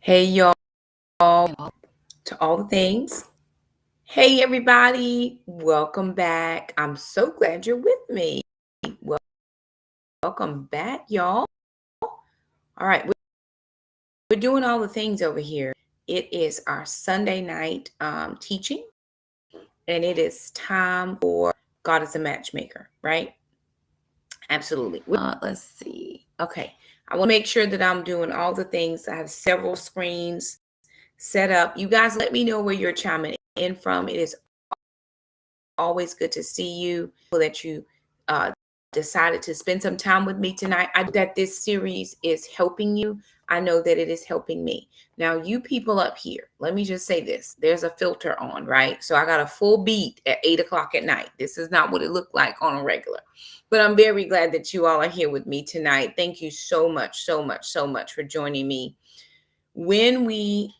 Hey, y'all, to all the things. Hey, everybody, welcome back. I'm so glad you're with me. Well, welcome back, y'all. All right, we're doing all the things over here. It is our Sunday night teaching, and it is time for God is a Matchmaker, right? Absolutely. Let's see. Okay, I want to make sure that I'm doing all the things. I have several screens set up. You guys let me know where you're chiming in from. It is always good to see you, that you decided to spend some time with me tonight. That this series is helping you. I know that it is helping me. Now, you people up here, let me just say this. There's a filter on, right? So I got a full beat at 8 o'clock at night. This is not what it looked like on a regular. But I'm very glad that you all are here with me tonight. Thank you so much, so much, so much for joining me. When we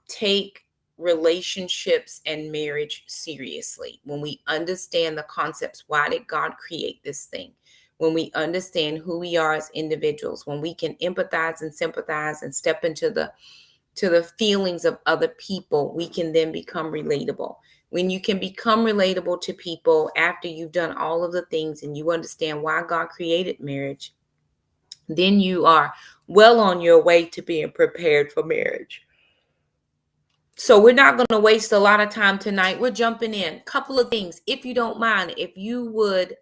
take relationships and marriage seriously, when we understand the concepts, why did God create this thing? When we understand who we are as individuals, when we can empathize and sympathize and step into the feelings of other people, we can then become relatable. When you can become relatable to people after you've done all of the things and you understand why God created marriage, then you are well on your way to being prepared for marriage. So we're not going to waste a lot of time tonight. We're jumping in. Couple of things, if you don't mind, if you would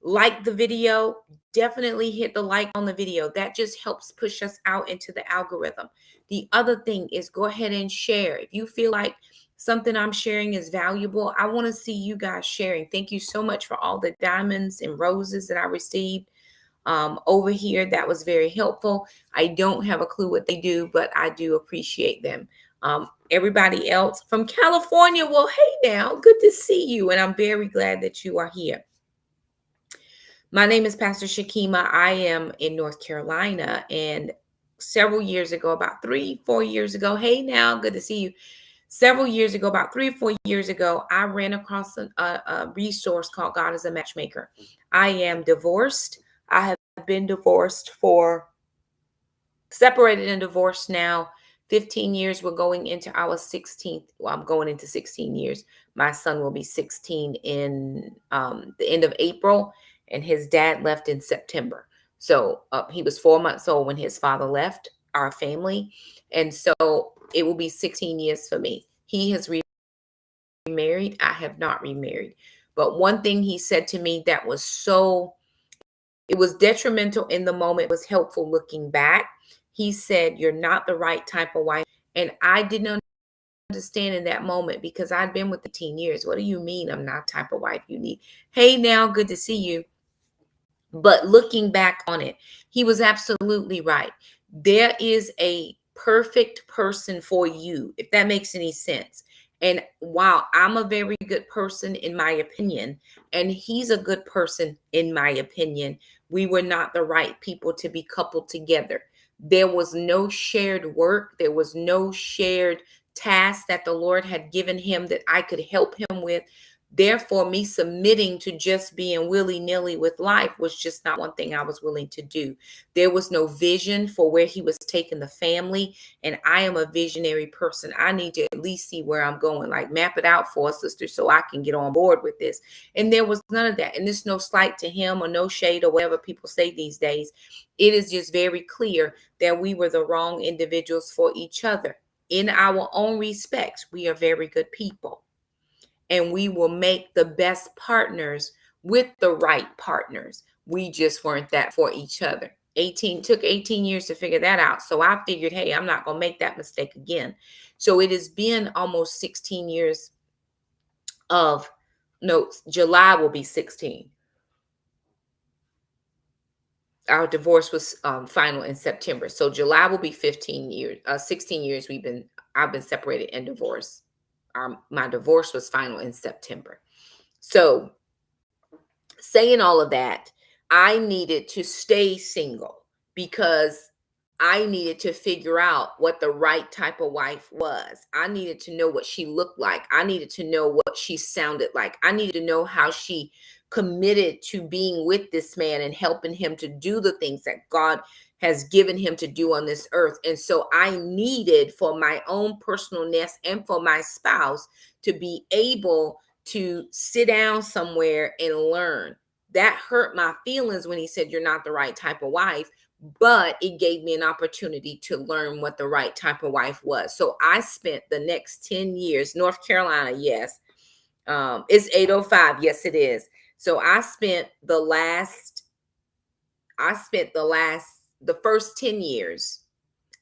like the video, definitely hit the like on the video. That just helps push us out into the algorithm. The other thing is go ahead and share. If you feel like something I'm sharing is valuable, I want to see you guys sharing. Thank you so much for all the diamonds and roses that I received over here. That was very helpful. I don't have a clue what they do, but I do appreciate them. Everybody else from California, well, hey now, good to see you, and I'm very glad that you are here. My name is Pastor Shakema. I am in North Carolina, and several years ago, about 3-4 years ago, hey now, good to see you. Several years ago, about 3 or 4 years ago, I ran across a resource called God is a Matchmaker. I am divorced. I have been divorced separated and divorced now 15 years. We're going into our 16th. Well, I'm going into 16 years. My son will be 16 in the end of April, and his dad left in September. So he was 4 months old when his father left our family. And so it will be 16 years for me. He has remarried. I have not remarried. But one thing he said to me that was it was detrimental in the moment, was helpful looking back. He said, "You're not the right type of wife." And I didn't understand in that moment because I'd been with 15 years. What do you mean I'm not the type of wife you need? Hey, now, good to see you. But looking back on it, he was absolutely right. There is a perfect person for you, if that makes any sense. And while I'm a very good person in my opinion, and he's a good person in my opinion, we were not the right people to be coupled together. There was no shared work. There was no shared task that the Lord had given him that I could help him with. Therefore, me submitting to just being willy-nilly with life was just not one thing I was willing to do. There was no vision for where he was taking the family. And I am a visionary person. I need to at least see where I'm going, like map it out for us, sister, so I can get on board with this. And there was none of that. And there's no slight to him or no shade or whatever people say these days. It is just very clear that we were the wrong individuals for each other. In our own respects, we are very good people. And we will make the best partners with the right partners. We just weren't that for each other. Took 18 years to figure that out. So I figured, hey, I'm not going to make that mistake again. So it has been almost 16 years July will be 16. Our divorce was final in September. So July will be 16 years I've been separated and divorced. My divorce was final in September. So saying all of that, I needed to stay single because I needed to figure out what the right type of wife was. I needed to know what she looked like. I needed to know what she sounded like. I needed to know how she committed to being with this man and helping him to do the things that God has given him to do on this earth. And so I needed, for my own personalness and for my spouse, to be able to sit down somewhere and learn. That hurt my feelings when he said, "You're not the right type of wife," but it gave me an opportunity to learn what the right type of wife was. So I spent the next 10 years, North Carolina, yes. It's 8:05. Yes, it is. So the first 10 years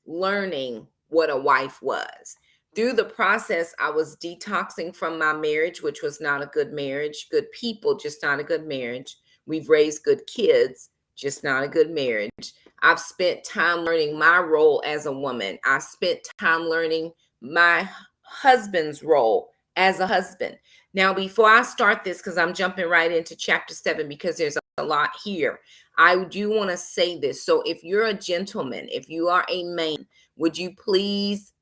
learning what a wife was. Through the process, I was detoxing from my marriage, which was not a good marriage. Good people, just not a good marriage. We've raised good kids, just not a good marriage. I've spent time learning my role as a woman. I spent time learning my husband's role as a husband. Now, before I start this, because I'm jumping right into chapter 7, because there's a lot here, I do want to say this. So if you're a gentleman, if you are a man, would you please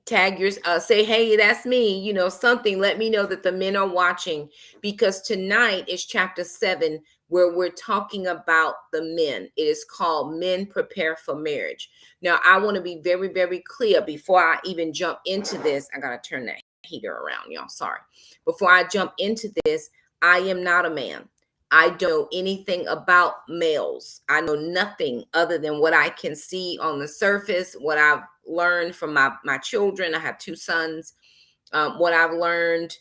tag your say, "Hey, that's me," something. Let me know that the men are watching, because tonight is chapter 7, where we're talking about the men. It is called Men Prepare for Marriage. Now, I want to be very, very clear before I even jump into this. I gotta turn that heater around, y'all. Sorry. Before I jump into this, I am not a man. I don't know anything about males. I know nothing other than what I can see on the surface, what I've learned from my children. I have 2 sons. What I've learned,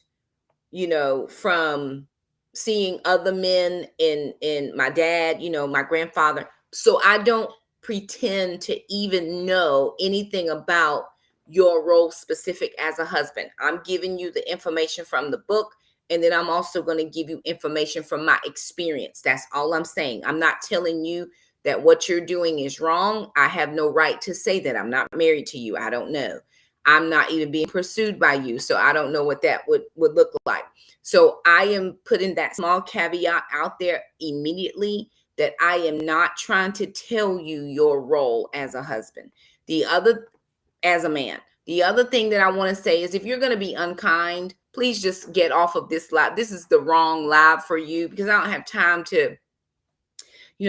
from seeing other men in my dad, my grandfather. So I don't pretend to even know anything about your role specific as a husband. I'm giving you the information from the book, and then I'm also going to give you information from my experience. That's all I'm saying. I'm not telling you that what you're doing is wrong. I have no right to say that. I'm not married to you. I don't know. I'm not even being pursued by you, so I don't know what that would look like. So I am putting that small caveat out there immediately, that I am not trying to tell you your role as a husband. As a man. The other thing that I want to say is, if you're going to be unkind, please just get off of this live. This is the wrong live for you, because I don't have time to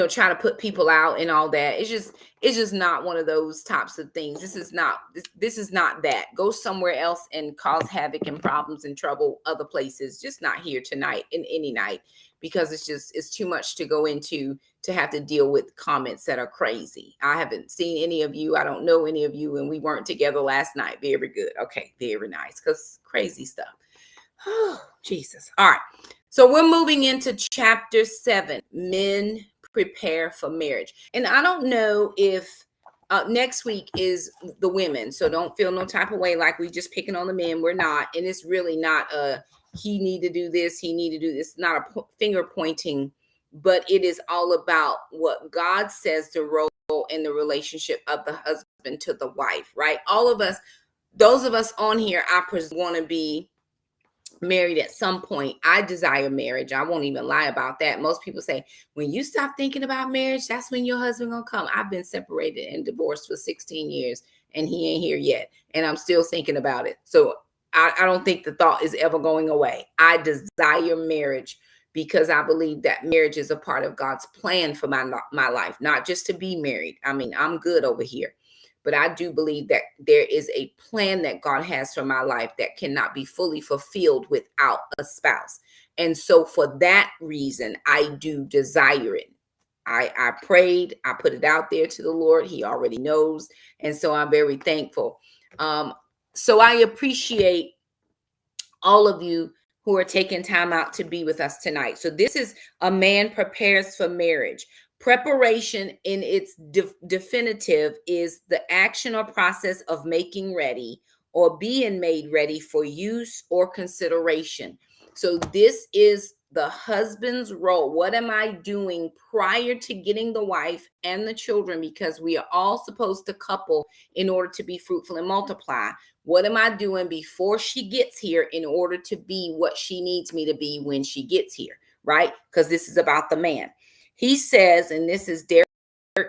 try to put people out and all that. It's just not one of those types of things. This is not that. Go somewhere else and cause havoc and problems and trouble other places. Just not here tonight and any night, because it's too much to go into to have to deal with comments that are crazy. I haven't seen any of you. I don't know any of you, and we weren't together last night. Very good. Okay, very nice, because crazy stuff. Oh, Jesus. All right. So we're moving into chapter 7, Men Prepare for Marriage. And I don't know if next week is the women. So don't feel no type of way like we just picking on the men. We're not. And it's really not he need to do this, he need to do this. It's not a finger pointing, but it is all about what God says the role and the relationship of the husband to the wife, right? All of us, those of us on here, I want to be married at some point. I desire marriage. I won't even lie about that. Most people say, when you stop thinking about marriage, that's when your husband gonna come. I've been separated and divorced for 16 years, and he ain't here yet, and I'm still thinking about it. So I don't think the thought is ever going away. I desire marriage because I believe that marriage is a part of God's plan for my life, not just to be married. I mean, I'm good over here. But I do believe that there is a plan that God has for my life that cannot be fully fulfilled without a spouse. And so for that reason, I do desire it. I prayed, I put it out there to the Lord. He already knows. And so I'm very thankful. So I appreciate all of you who are taking time out to be with us tonight. So this is A Man Prepares for Marriage. Preparation in its definitive is the action or process of making ready or being made ready for use or consideration. So this is the husband's role. What am I doing prior to getting the wife and the children? Because we are all supposed to couple in order to be fruitful and multiply. What am I doing before she gets here in order to be what she needs me to be when she gets here, right? Because this is about the man. He says, and this is Derek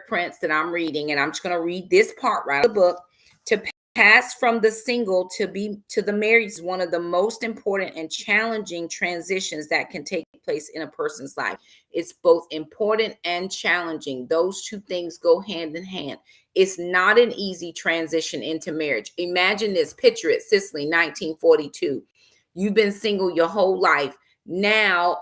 Prince that I'm reading, and I'm just going to read this part right out of the book. To pass from the single to the married is one of the most important and challenging transitions that can take take place in a person's life. It's both important and challenging. Those two things go hand in hand. It's not an easy transition into marriage. Imagine this, picture it, Sicily, 1942. You've been single your whole life. Now,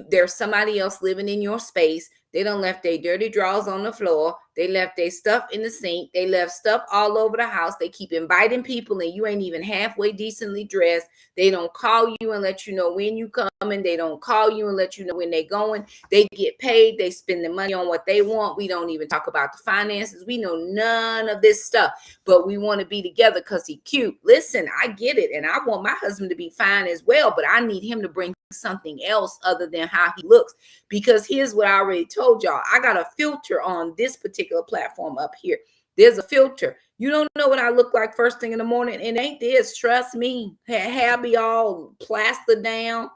there's somebody else living in your space. They done left their dirty drawers on the floor. They left their stuff in the sink. They left stuff all over the house. They keep inviting people and you ain't even halfway decently dressed. They don't call you and let you know when you coming. They don't call you and let you know when they going. They get paid. They spend the money on what they want. We don't even talk about the finances. We know none of this stuff, but we want to be together because he cute. Listen, I get it. And I want my husband to be fine as well, but I need him to bring something else other than how he looks, because here's what I already told y'all. I got a filter on this particular platform up here. There's a filter. You don't know what I look like first thing in the morning. It ain't this. Trust me. Hair be all plastered down,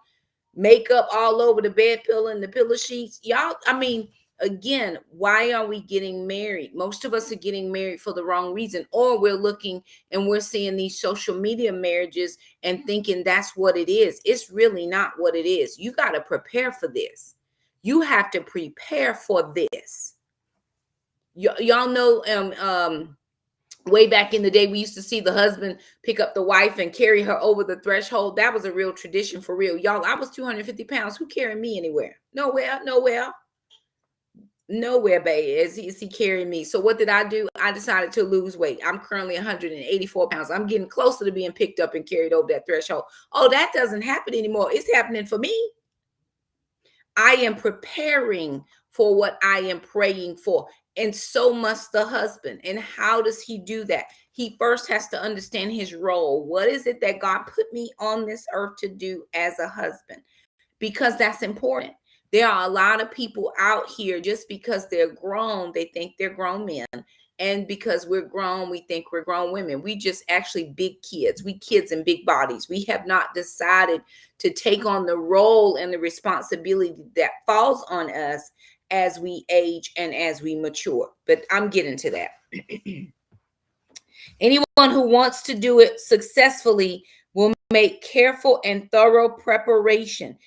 makeup all over the bed pillow and the pillow sheets. Y'all, I mean, again, why are we getting married? Most of us are getting married for the wrong reason, or we're looking and we're seeing these social media marriages and thinking that's what it is. It's really not what it is. You got to prepare for this. You have to prepare for this. Y'all know, way back in the day, we used to see the husband pick up the wife and carry her over the threshold. That was a real tradition for real. Y'all, I was 250 pounds. Who carried me anywhere? Nowhere, baby, as he carried me. So what did I do? I decided to lose weight. I'm currently 184 pounds. I'm getting closer to being picked up and carried over that threshold. Oh, that doesn't happen anymore. It's happening for me. I am preparing for what I am praying for. And so must the husband. And how does he do that? He first has to understand his role. What is it that God put me on this earth to do as a husband? Because that's important. There are a lot of people out here, just because they're grown, they think they're grown men. And because we're grown, we think we're grown women. We just actually big kids. We kids in big bodies. We have not decided to take on the role and the responsibility that falls on us as we age and as we mature. But I'm getting to that. Anyone who wants to do it successfully will make careful and thorough preparation.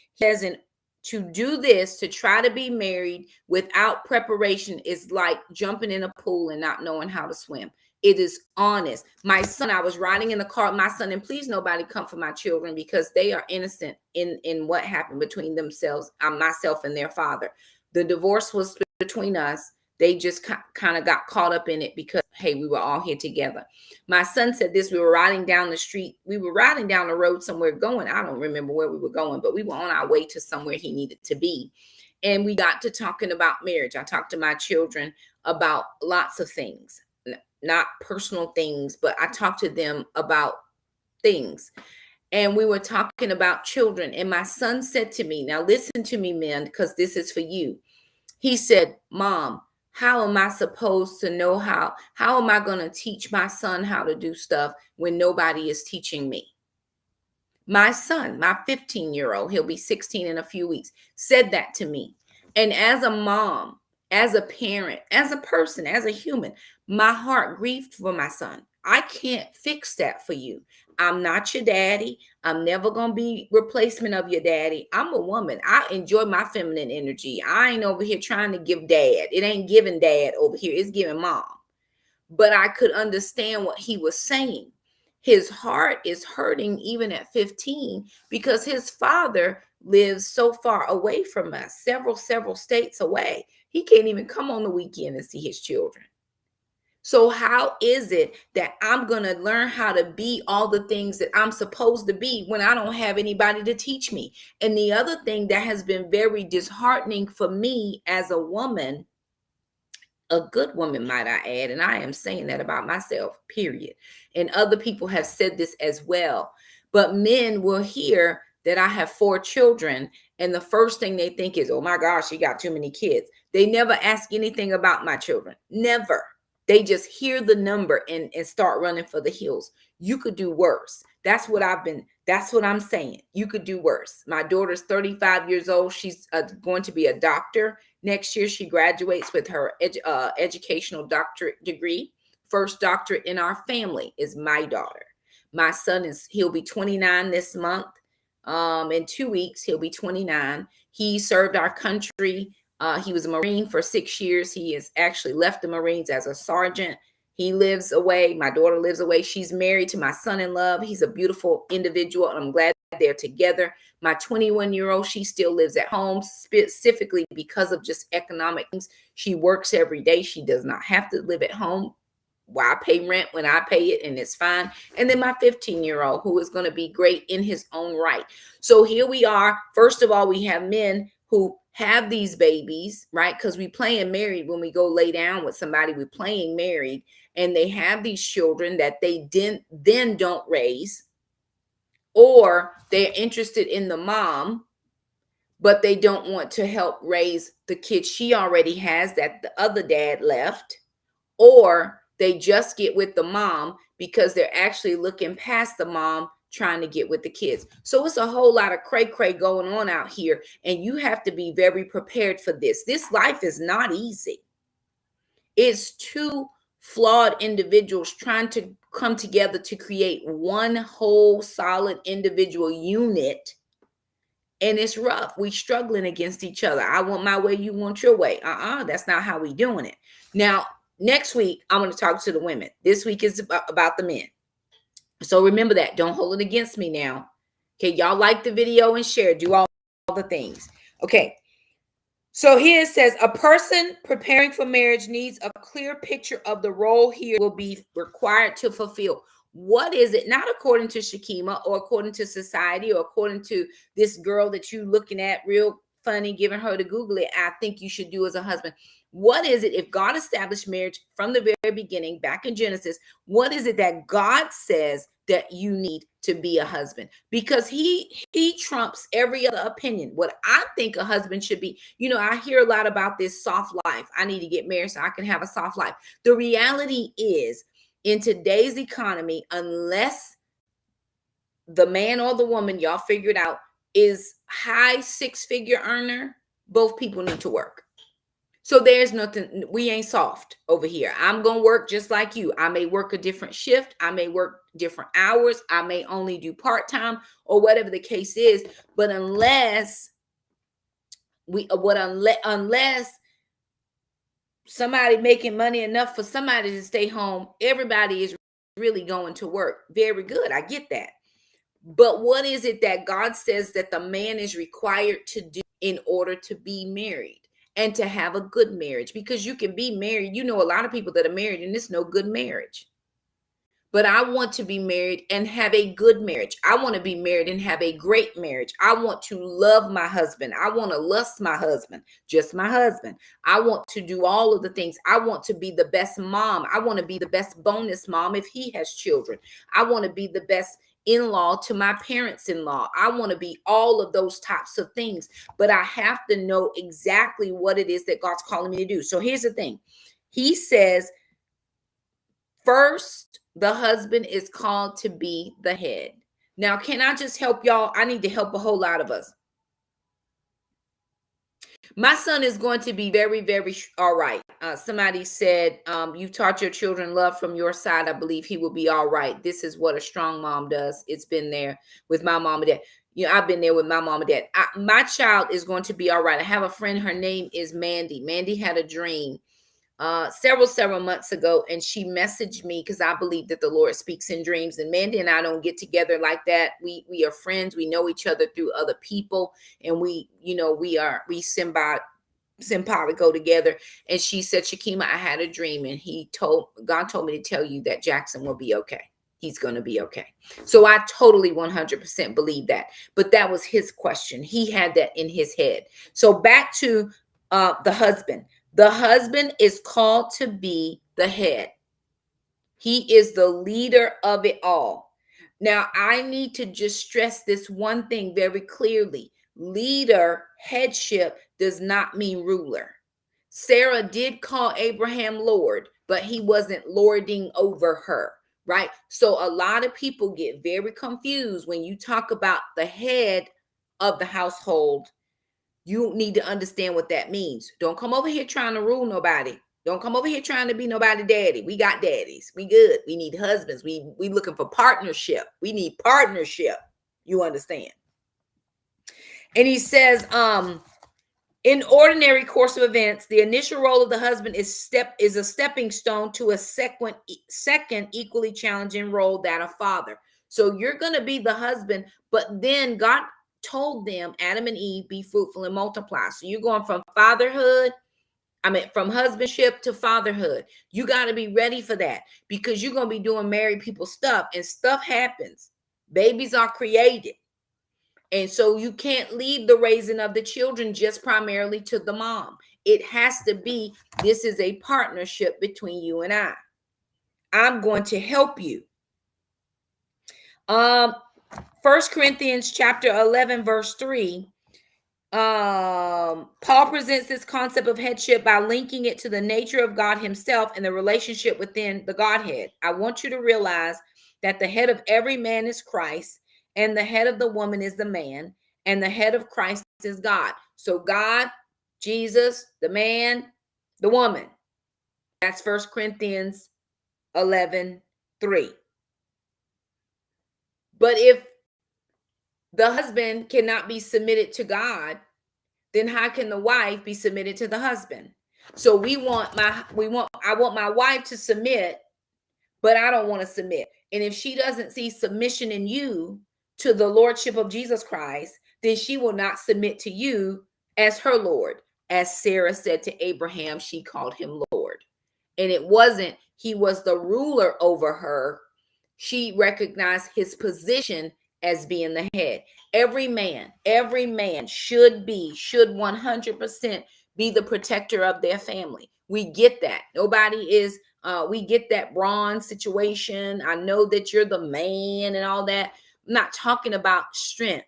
To do this, to try to be married without preparation is like jumping in a pool and not knowing how to swim. It is honest. My son, I was riding in the car with my son, and please nobody come for my children because they are innocent in what happened between themselves, myself and their father. The divorce was between us. They just kind of got caught up in it because, hey, we were all here together. My son said this, we were riding down the street. We were riding down the road somewhere going. I don't remember where we were going, but we were on our way to somewhere he needed to be. And we got to talking about marriage. I talked to my children about lots of things, not personal things, but I talked to them about things. And we were talking about children. And my son said to me, now listen to me, men, because this is for you. He said, Mom, how am I supposed to know how am I going to teach my son how to do stuff when nobody is teaching me? My son, my 15-year-old, he'll be 16 in a few weeks, said that to me. And as a mom, as a parent, as a person, as a human, my heart grieved for my son. I can't fix that for you. I'm not your daddy. I'm never going to be replacement of your daddy. I'm a woman. I enjoy my feminine energy. I ain't over here trying to give dad. It ain't giving dad over here. It's giving mom. But I could understand what he was saying. His heart is hurting even at 15 because his father lives so far away from us, several states away. He can't even come on the weekend and see his children. So how is it that I'm going to learn how to be all the things that I'm supposed to be when I don't have anybody to teach me? And the other thing that has been very disheartening for me as a woman, a good woman, might I add, and I am saying that about myself, period. And other people have said this as well. But men will hear that I have 4 children, and the first thing they think is, oh my gosh, she got too many kids. They never ask anything about my children. Never. They just hear the number and start running for the hills. You could do worse. That's what I'm saying. You could do worse. My daughter's 35 years old. She's going to be a doctor. Next year, she graduates with her educational doctorate degree. First doctorate in our family is my daughter. My son he'll be 29 this month. In 2 weeks, he'll be 29. He served our country. He was a Marine for 6 years. He has actually left the Marines as a sergeant. He lives away. My daughter lives away. She's married to my son-in-law. He's a beautiful individual, and I'm glad they're together. My 21-year-old, she still lives at home, specifically because of just economic things. She works every day. She does not have to live at home. Why pay rent when I pay it, and it's fine. And then my 15-year-old, who is going to be great in his own right. So here we are. First of all, we have men who have these babies, right? Because we playing married when we go lay down with somebody, we're playing married, and they have these children that they then don't raise, or they're interested in the mom, but they don't want to help raise the kids she already has that the other dad left, or they just get with the mom because they're actually looking past the mom trying to get with the kids. So it's a whole lot of cray going on out here, and you have to be very prepared for this. This life is not easy. It's two flawed individuals trying to come together to create one whole solid individual unit, and it's rough. We struggling against each other. I want my way, you want your way. That's not how we doing it. Now, next week, I'm going to talk to the women. This week is about the men. So remember that. Don't hold it against me now. Okay, y'all like the video and share. Do all the things. Okay. So here it says, a person preparing for marriage needs a clear picture of the role he will be required to fulfill. What is it? Not according to Shakema or according to society or according to this girl that you looking at real funny, giving her to Google it. I think you should do as a husband. What is it? If God established marriage from the very beginning, back in Genesis, what is it that God says that you need to be a husband? Because he trumps every other opinion. What I think a husband should be, I hear a lot about this soft life. I need to get married so I can have a soft life. The reality is, in today's economy, unless the man or the woman, y'all figure it out, is high six-figure earner, both people need to work. So there's nothing, we ain't soft over here. I'm going to work just like you. I may work a different shift. I may work different hours. I may only do part-time or whatever the case is. But unless somebody making money enough for somebody to stay home, everybody is really going to work. Very good. I get that. But what is it that God says that the man is required to do in order to be married and to have a good marriage? Because you can be married. A lot of people that are married and it's no good marriage. But I want to be married and have a good marriage. I want to be married and have a great marriage. I want to love my husband. I want to lust my husband, just my husband. I want to do all of the things. I want to be the best mom. I want to be the best bonus mom if he has children. I want to be the best in-law to my parents-in-law. I want to be all of those types of things, but I have to know exactly what it is that God's calling me to do. So here's the thing. He says, first, the husband is called to be the head. Now, can I just help y'all? I need to help a whole lot of us. My son is going to be very, very all right. Somebody said, you taught your children love from your side. I believe he will be all right. This is what a strong mom does. It's been there with my mom and dad. I've been there with my mom and dad. My child is going to be all right. I have a friend. Her name is Mandy. Mandy had a dream several months ago, and she messaged me because I believe that the Lord speaks in dreams, and Mandy and I don't get together like that. We are friends. We know each other through other people, and we symbiotic go together. And she said, Shakema, I had a dream, and God told me to tell you that Jackson will be okay. He's going to be okay. So I totally 100% believe that. But that was his question. He had that in his head. So back to the husband. The husband is called to be the head. He is the leader of it all. Now, I need to just stress this one thing very clearly. Leader, headship does not mean ruler. Sarah did call Abraham Lord, but he wasn't lording over her, right? So a lot of people get very confused when you talk about the head of the household. You need to understand what that means. Don't come over here trying to rule nobody. Don't come over here trying to be nobody daddy. We got daddies. We good. We need husbands. We looking for partnership. We need partnership. You understand? And he says, in ordinary course of events, the initial role of the husband is a stepping stone to a second equally challenging role, that of father. So you're going to be the husband, but then God told them, Adam and Eve, be fruitful and multiply. So you're going from from husbandship to fatherhood. You got to be ready for that, because you're going to be doing married people stuff, and stuff happens. Babies are created. And so you can't leave the raising of the children just primarily to the mom. It has to be, this is a partnership between you and I. I'm going to help you. 1 Corinthians chapter 11, verse 3. Paul presents this concept of headship by linking it to the nature of God himself and the relationship within the Godhead. I want you to realize that the head of every man is Christ, and the head of the woman is the man, and the head of Christ is God. So God, Jesus, the man, the woman. That's 1 Corinthians 11, 3. But if the husband cannot be submitted to God, then how can the wife be submitted to the husband? So I want my wife to submit, but I don't want to submit. And if she doesn't see submission in you to the lordship of Jesus Christ, then she will not submit to you as her Lord. As Sarah said to Abraham, she called him Lord. And it wasn't he was the ruler over her. She recognized his position as being the head. Every man should 100% be the protector of their family. We get that. Nobody is, we get that bronze situation. I know that you're the man and all that. I'm not talking about strength.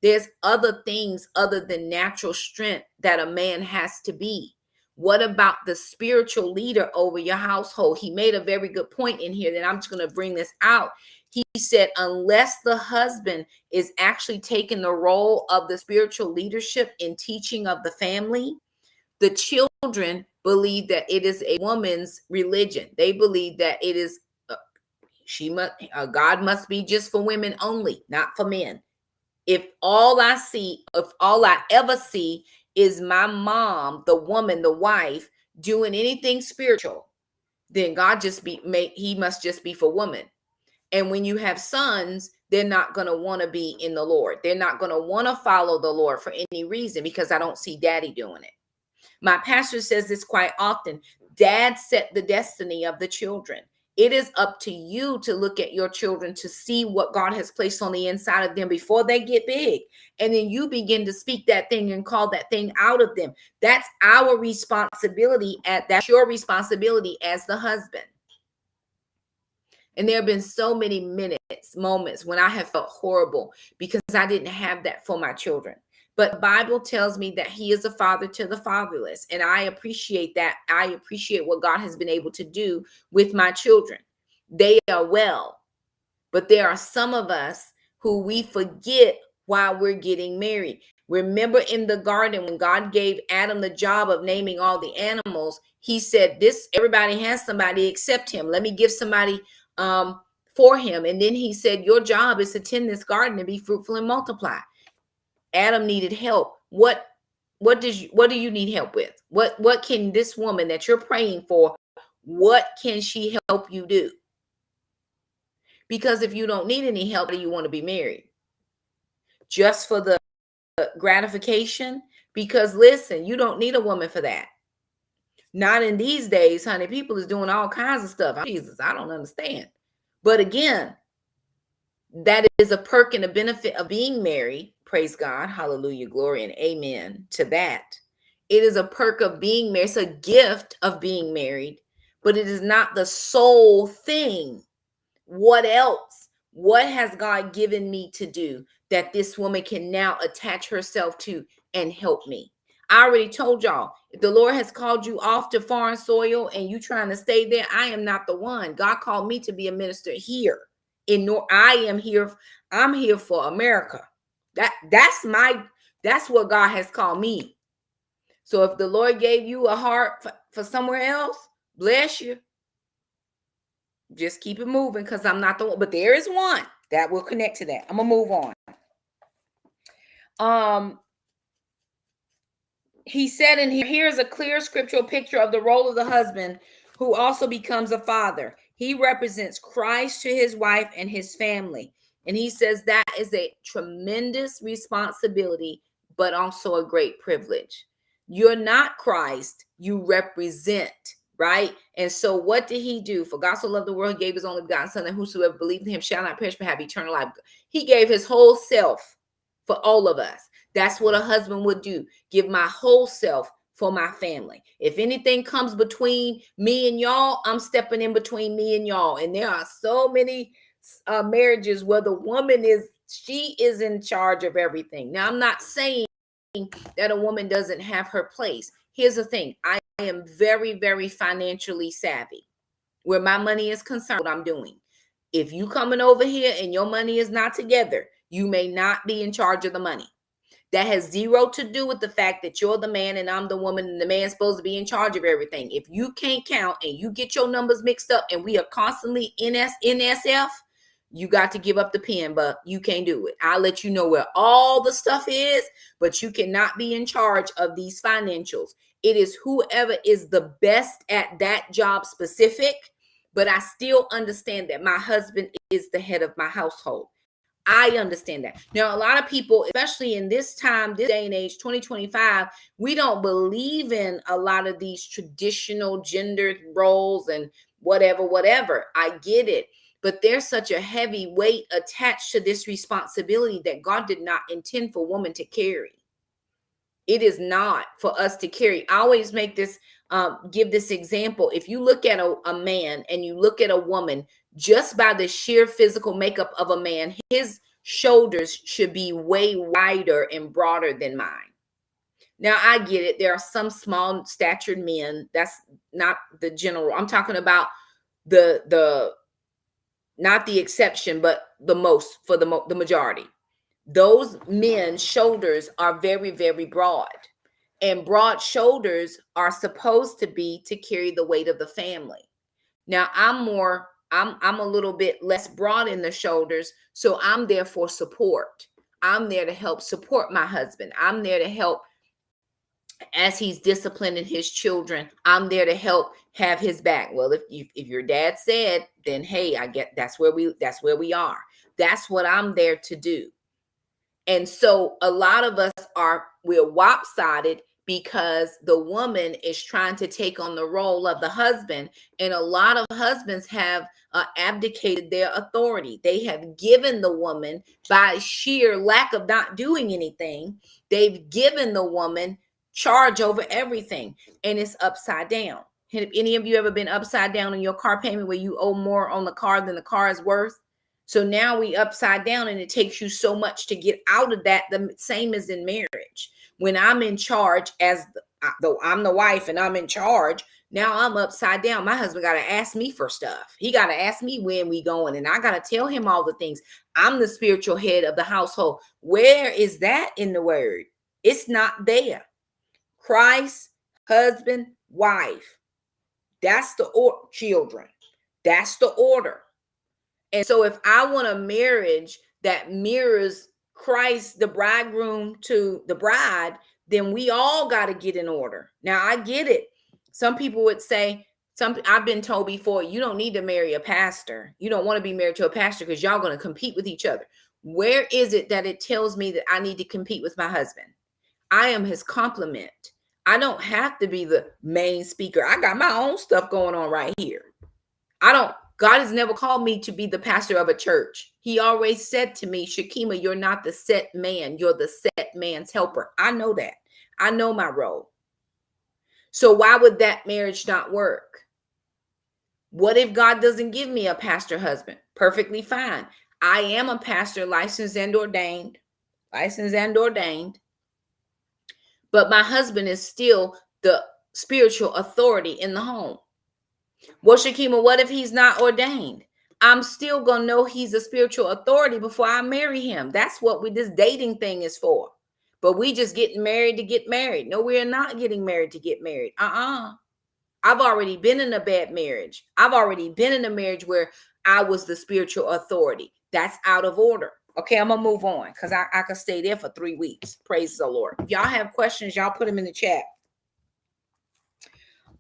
There's other things other than natural strength that a man has to be. What about the spiritual leader over your household? He made a very good point in here that I'm just going to bring this out. He said, unless the husband is actually taking the role of the spiritual leadership in teaching of the family, the children believe that it is a woman's religion. They believe that it is, God must be just for women only, not for men. If all I ever see is my mom, the woman, the wife, doing anything spiritual, then he must just be for women. And when you have sons, they're not going to want to be in the Lord. They're not going to want to follow the Lord for any reason, because I don't see daddy doing it. My pastor says this quite often. Dad set the destiny of the children. It is up to you to look at your children to see what God has placed on the inside of them before they get big. And then you begin to speak that thing and call that thing out of them. That's our responsibility. That's your responsibility as the husband. And there have been so many moments when I have felt horrible because I didn't have that for my children. But the Bible tells me that he is a father to the fatherless. And I appreciate that. I appreciate what God has been able to do with my children. They are well. But there are some of us who we forget while we're getting married. Remember in the garden when God gave Adam the job of naming all the animals, he said, everybody has somebody except him. Let me give somebody for him. And then he said, your job is to tend this garden and be fruitful and multiply. Adam needed help. What do you need help with? What can this woman that you're praying for, what can she help you do? Because if you don't need any help, do you want to be married? Just for the gratification? Because listen, you don't need a woman for that. Not in these days, honey. People is doing all kinds of stuff. Jesus, I don't understand. But again, that is a perk and a benefit of being married. Praise God. Hallelujah. Glory and amen to that. It is a perk of being married. It's a gift of being married, but it is not the sole thing. What else? What has God given me to do that this woman can now attach herself to and help me? I already told y'all, if the Lord has called you off to foreign soil and you trying to stay there, I am not the one. God called me to be a minister here. I'm here for America. That's what God has called me. So if the Lord gave you a heart for somewhere else, bless you. Just keep it moving, because I'm not the one. But there is one that will connect to that. I'm going to move He said in here, here's a clear scriptural picture of the role of the husband who also becomes a father. He represents Christ to his wife and his family. And he says that is a tremendous responsibility, but also a great privilege. You're not Christ, you represent, right? And so what did he do? For God so loved the world, he gave his only begotten son, that whosoever believed in him shall not perish but have eternal life. He gave his whole self for all of us. That's what a husband would do. Give my whole self for my family. If anything comes between me and y'all, I'm stepping in between me and y'all. And there are so many marriages where the woman she is in charge of everything. Now, I'm not saying that a woman doesn't have her place. Here's the thing. I am very, very financially savvy. Where my money is concerned, what I'm doing. If you coming over here and your money is not together, you may not be in charge of the money. That has zero to do with the fact that you're the man and I'm the woman and the man's supposed to be in charge of everything. If you can't count and you get your numbers mixed up and we are constantly NSF, you got to give up the pen, but you can't do it. I'll let you know where all the stuff is, but you cannot be in charge of these financials. It is whoever is the best at that job specific, but I still understand that my husband is the head of my household. I understand that. Now, a lot of people, especially in this time, this day and age, 2025, we don't believe in a lot of these traditional gendered roles and whatever. I get it. But there's such a heavy weight attached to this responsibility that God did not intend for women to carry. It is not for us to carry. I always make this, give this example. If you look at a man and you look at a woman, just by the sheer physical makeup of a man, his shoulders should be way wider and broader than mine. Now, I get it. There are some small statured men. That's not the general. I'm talking about the not the exception, but the most for the majority. Those men's shoulders are very, very broad. And broad shoulders are supposed to be to carry the weight of the family. Now, I'm a little bit less broad in the shoulders, so I'm there for support. I'm there to help support my husband. I'm there to help as he's disciplining his children. I'm there to help have his back. Well, if your dad said, then hey, I get that's where we are. That's what I'm there to do. And so a lot of us we're lopsided because the woman is trying to take on the role of the husband. And a lot of husbands have abdicated their authority. They have given the woman, by sheer lack of not doing anything, they've given the woman charge over everything. And it's upside down. Have any of you ever been upside down in your car payment where you owe more on the car than the car is worth? So now we upside down, and it takes you so much to get out of that. The same as in marriage. When I'm in charge, though I'm the wife and I'm in charge, now I'm upside down. My husband got to ask me for stuff. He got to ask me when we going, and I got to tell him all the things. I'm the spiritual head of the household. Where is that in the word? It's not there. Christ, husband, wife. That's the order. Children. That's the order. And so if I want a marriage that mirrors Christ, the bridegroom, to the bride, then we all got to get in order. Now, I get it. Some people would say, I've been told before, you don't need to marry a pastor. You don't want to be married to a pastor because y'all going to compete with each other. Where is it that it tells me that I need to compete with my husband? I am his complement. I don't have to be the main speaker. I got my own stuff going on right here. God has never called me to be the pastor of a church. He always said to me, Shakema, you're not the set man. You're the set man's helper. I know that. I know my role. So why would that marriage not work? What if God doesn't give me a pastor husband? Perfectly fine. I am a pastor, licensed and ordained. But my husband is still the spiritual authority in the home. Well, Shakema, what if he's not ordained? I'm still going to know he's a spiritual authority before I marry him. That's what this dating thing is for. But we just getting married to get married. No, we're not getting married to get married. I've already been in a bad marriage. I've already been in a marriage where I was the spiritual authority. That's out of order. Okay, I'm gonna move on because I could stay there for 3 weeks. Praise the Lord. If y'all have questions, y'all put them in the chat.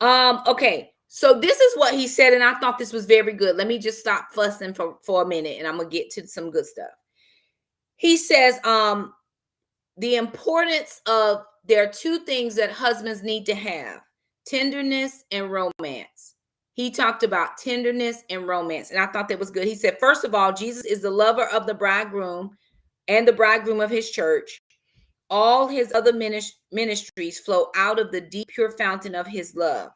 Okay, so this is what he said, and I thought this was very good. Let me just stop fussing for a minute, and I'm gonna get to some good stuff. He says, the importance of, there are two things that husbands need to have: tenderness and romance. He talked about tenderness and romance, and I thought that was good. He said, first of all, Jesus is the lover of the bridegroom and the bridegroom of his church. All his other ministries flow out of the deep, pure fountain of his love.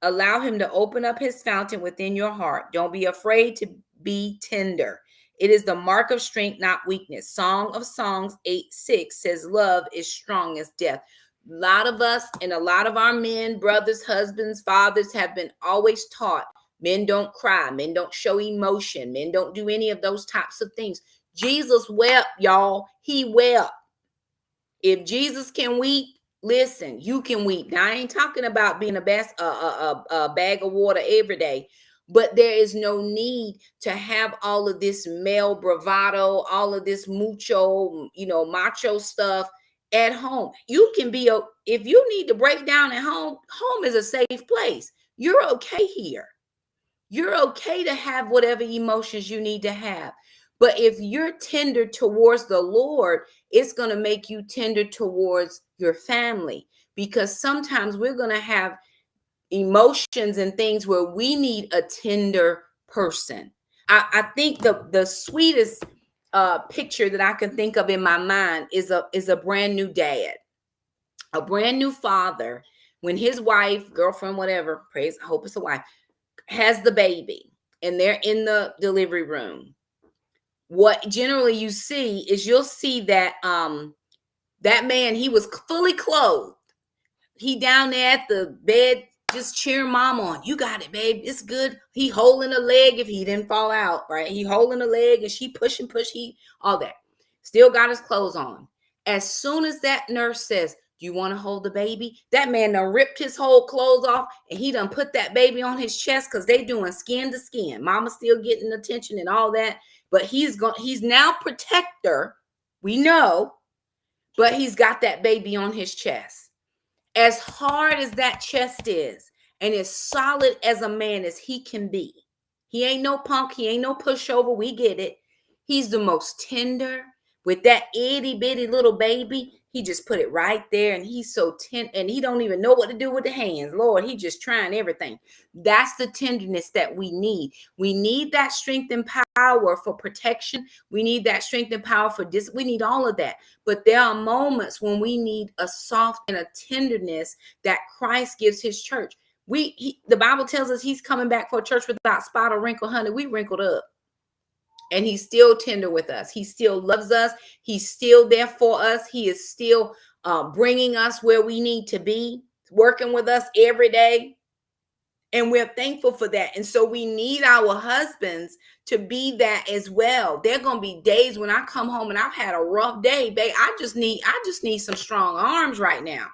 Allow him to open up his fountain within your heart. Don't be afraid to be tender. It is the mark of strength, not weakness. Song of Songs 8:6 says, love is strong as death. A lot of us and a lot of our men, brothers, husbands, fathers have been always taught men don't cry, men don't show emotion, men don't do any of those types of things. Jesus wept, y'all. He wept. If Jesus can weep, listen, you can weep. Now, I ain't talking about being a bag of water every day, but there is no need to have all of this male bravado, all of this macho stuff at home. You can be, if you need to break down at home, home is a safe place. You're okay here. You're okay to have whatever emotions you need to have. But if you're tender towards the Lord, it's going to make you tender towards your family, because sometimes we're going to have emotions and things where we need a tender person. I think the sweetest picture that I can think of in my mind is a brand new dad, a brand new father, when his wife, girlfriend, whatever, praise, I hope it's a wife, has the baby and they're in the delivery room. What generally you see is, you'll see that that man, he was fully clothed. He down there at the bed just cheering mom on. You got it, babe. It's good. He holding a leg if he didn't fall out, right? He holding a leg and she push, he all that. Still got his clothes on. As soon as that nurse says, do you want to hold the baby? That man done ripped his whole clothes off and he done put that baby on his chest, because they doing skin to skin. Mama's still getting attention and all that. But he's now protector, we know, but he's got that baby on his chest. As hard as that chest is, and as solid as a man as he can be, he ain't no punk, he ain't no pushover, we get it. He's the most tender. With that itty bitty little baby, he just put it right there, and he's so tender, and he don't even know what to do with the hands. Lord, he just trying everything. That's the tenderness that we need. We need that strength and power for protection. We need that strength and power for this. We need all of that. But there are moments when we need a soft and a tenderness that Christ gives his church. The Bible tells us he's coming back for a church without spot or wrinkle. Honey, we wrinkled up. And he's still tender with us. He still loves us. He's still there for us. He is still bringing us where we need to be, working with us every day. And we're thankful for that. And so we need our husbands to be that as well. There are going to be days when I come home and I've had a rough day, babe. I just need some strong arms right now.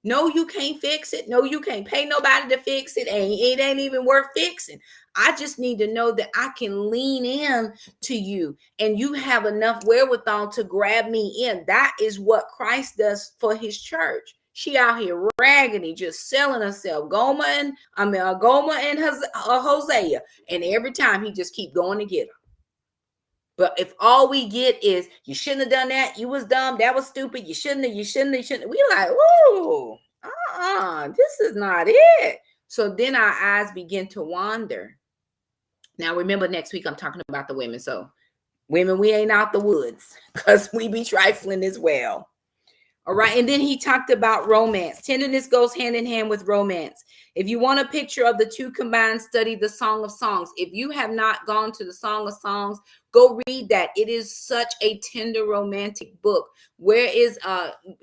No, you can't fix it. No, you can't pay nobody to fix it. And it ain't even worth fixing. I just need to know that I can lean in to you and you have enough wherewithal to grab me in. That is what Christ does for his church. She out here raggedy, just selling herself. Gomer and Hosea. And every time he just keep going to get her. But if all we get is, you shouldn't have done that, you was dumb, that was stupid, you shouldn't have, we like, whoa, this is not it. So then our eyes begin to wander. Now remember, next week I'm talking about the women. So women, we ain't out the woods, because we be trifling as well. All right. And then he talked about romance. Tenderness goes hand in hand with romance. If you want a picture of the two combined, study the Song of Songs. If you have not gone to the Song of Songs, go read that. It is such a tender, romantic book. Where is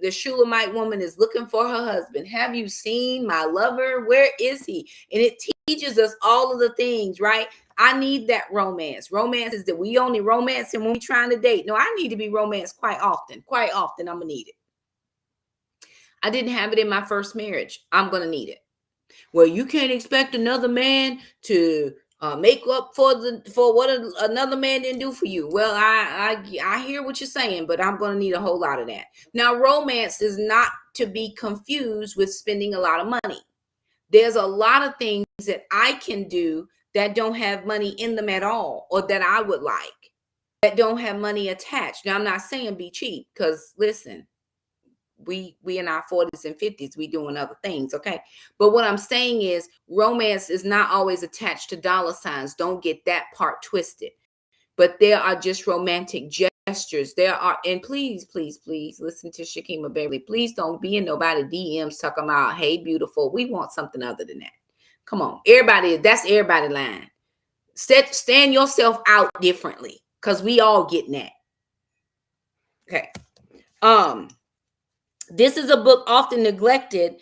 the Shulamite woman is looking for her husband. Have you seen my lover? Where is he? And it teaches us all of the things, right? I need that romance. Romance is that we only romance and when we're trying to date. No, I need to be romanced quite often. Quite often, I'm going to need it. I didn't have it in my first marriage. I'm going to need it. Well, you can't expect another man to Make up for what another man didn't do for you. Well, I hear what you're saying, but I'm going to need a whole lot of that. Now, romance is not to be confused with spending a lot of money. There's a lot of things that I can do that don't have money in them at all, or that I would like, that don't have money attached. Now, I'm not saying be cheap, because listen, we in our 40s and 50s, we doing other things, okay? But what I'm saying is romance is not always attached to dollar signs. Don't get that part twisted. But there are just romantic gestures. There are, and please listen to Shakema Beverly. Please don't be in nobody DMs talking about, hey, beautiful. We want something other than that. Come on. That's everybody line. Stand yourself out differently, because we all getting that. Okay. This is a book often neglected,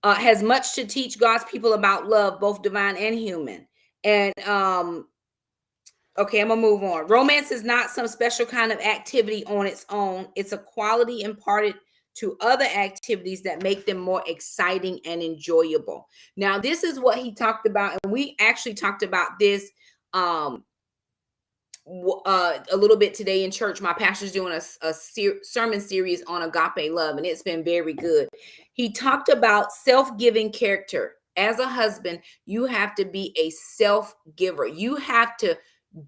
has much to teach God's people about love, both divine and human. And okay, I'm gonna move on. Romance is not some special kind of activity on its own. It's a quality imparted to other activities that make them more exciting and enjoyable. Now, this is what he talked about, and we actually talked about this a little bit today in church. My pastor's doing a sermon series on agape love, and it's been very good. He talked about self-giving character. As a husband, you have to be a self-giver. You have to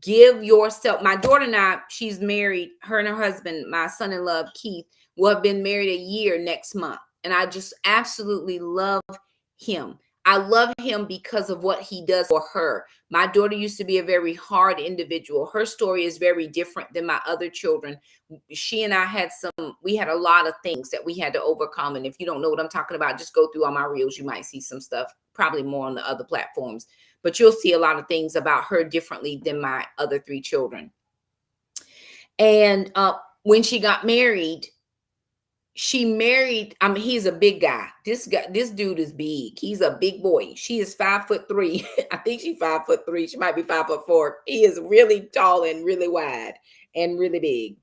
give yourself. My daughter and I, she's married, her and her husband, my son-in-law Keith, will have been married a year next month, and I just absolutely love him. I love him because of what he does for her. My daughter used to be a very hard individual. Her story is very different than my other children. She and I had a lot of things that we had to overcome. And if you don't know what I'm talking about, just go through all my reels. You might see some stuff, probably more on the other platforms, but you'll see a lot of things about her differently than my other 3 children. And when she got married, he's a big guy. This dude is big. He's a big boy. She is 5'3". I think she's 5'3". She might be 5'4". He is really tall and really wide and really big.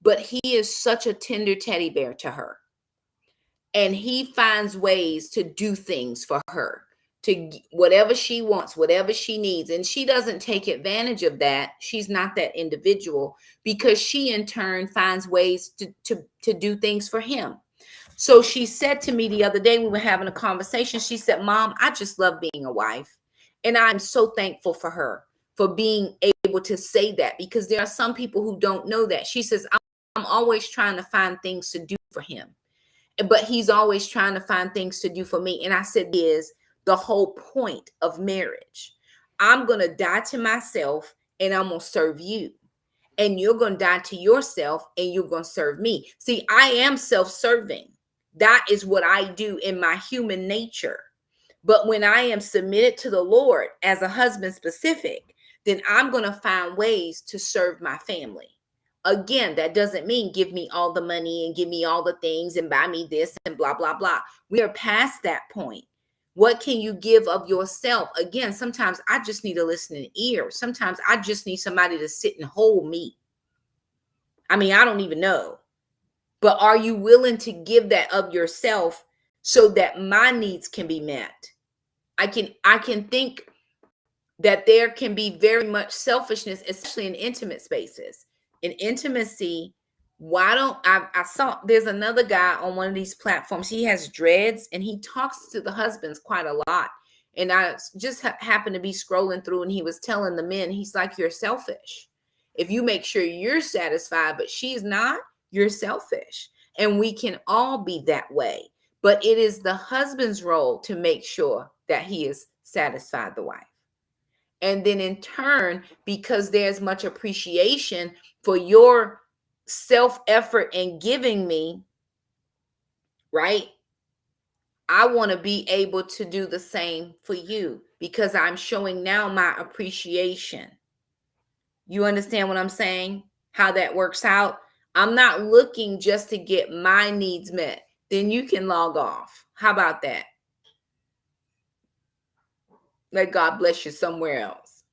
But he is such a tender teddy bear to her. And he finds ways to do things for her, to whatever she wants, whatever she needs. And she doesn't take advantage of that. She's not that individual, because she in turn finds ways to do things for him. So she said to me the other day, we were having a conversation. She said, Mom, I just love being a wife. And I'm so thankful for her for being able to say that, because there are some people who don't know that. She says, I'm always trying to find things to do for him, but he's always trying to find things to do for me. And I said, is the whole point of marriage. I'm going to die to myself and I'm going to serve you. And you're going to die to yourself and you're going to serve me. See, I am self-serving. That is what I do in my human nature. But when I am submitted to the Lord as a husband specific, then I'm going to find ways to serve my family. Again, that doesn't mean give me all the money and give me all the things and buy me this and blah, blah, blah. We are past that point. What can you give of yourself? Again, sometimes I just need a listening ear. Sometimes I just need somebody to sit and hold me. I mean, I don't even know. But are you willing to give that of yourself so that my needs can be met? I can think that there can be very much selfishness, especially in intimate spaces. In intimacy, I saw there's another guy on one of these platforms. He has dreads and he talks to the husbands quite a lot. And I just happened to be scrolling through, and he was telling the men, he's like, you're selfish. If you make sure you're satisfied, but she's not, you're selfish. And we can all be that way. But it is the husband's role to make sure that he is satisfied the wife. And then in turn, because there's much appreciation for your self-effort and giving me, right? I want to be able to do the same for you, because I'm showing now my appreciation. You understand what I'm saying? How that works out? I'm not looking just to get my needs met. Then you can log off. How about that? Let God bless you somewhere else.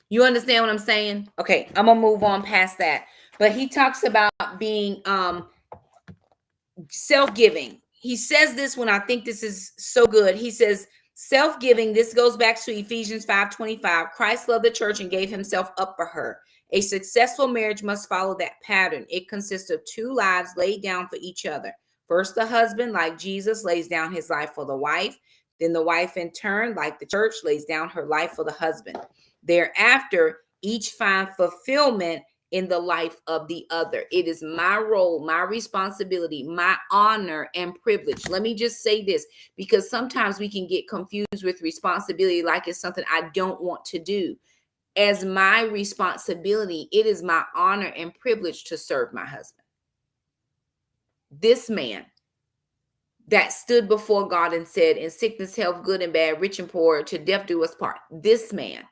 You understand what I'm saying? Okay, I'm gonna move on past that. But he talks about being self-giving. He says this when I think this is so good. He says, Self-giving, this goes back to Ephesians 5:25. Christ loved the church and gave himself up for her. A successful marriage must follow that pattern. It consists of two lives laid down for each other. First, the husband, like Jesus, lays down his life for the wife. Then the wife, in turn, like the church, lays down her life for the husband. Thereafter, each find fulfillment in the life of the other. It is my role, my responsibility, my honor and privilege. Let me just say this, because sometimes we can get confused with responsibility like it's something I don't want to do. As my responsibility, it is my honor and privilege to serve my husband. This man that stood before God and said, in sickness, health, good and bad, rich and poor, to death do us part. This man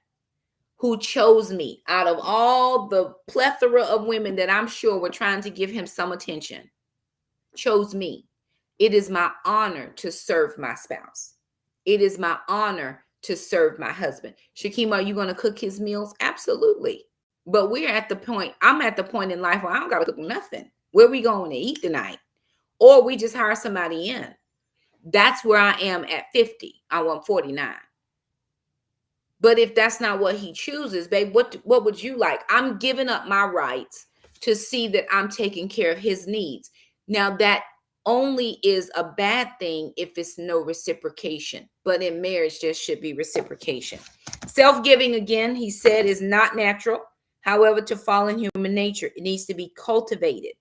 who chose me out of all the plethora of women that I'm sure were trying to give him some attention, chose me. It is my honor to serve my spouse. It is my honor to serve my husband. Shakema, are you going to cook his meals? Absolutely. But we're at the point, I'm at the point in life where I don't got to cook nothing. Where we going to eat tonight? Or we just hire somebody in. That's where I am at 50. I want 49. But if that's not what he chooses, babe, what would you like? I'm giving up my rights to see that I'm taking care of his needs. Now, that only is a bad thing if it's no reciprocation. But in marriage, there should be reciprocation. Self-giving, again, he said, is not natural. However, to fall in human nature, it needs to be cultivated.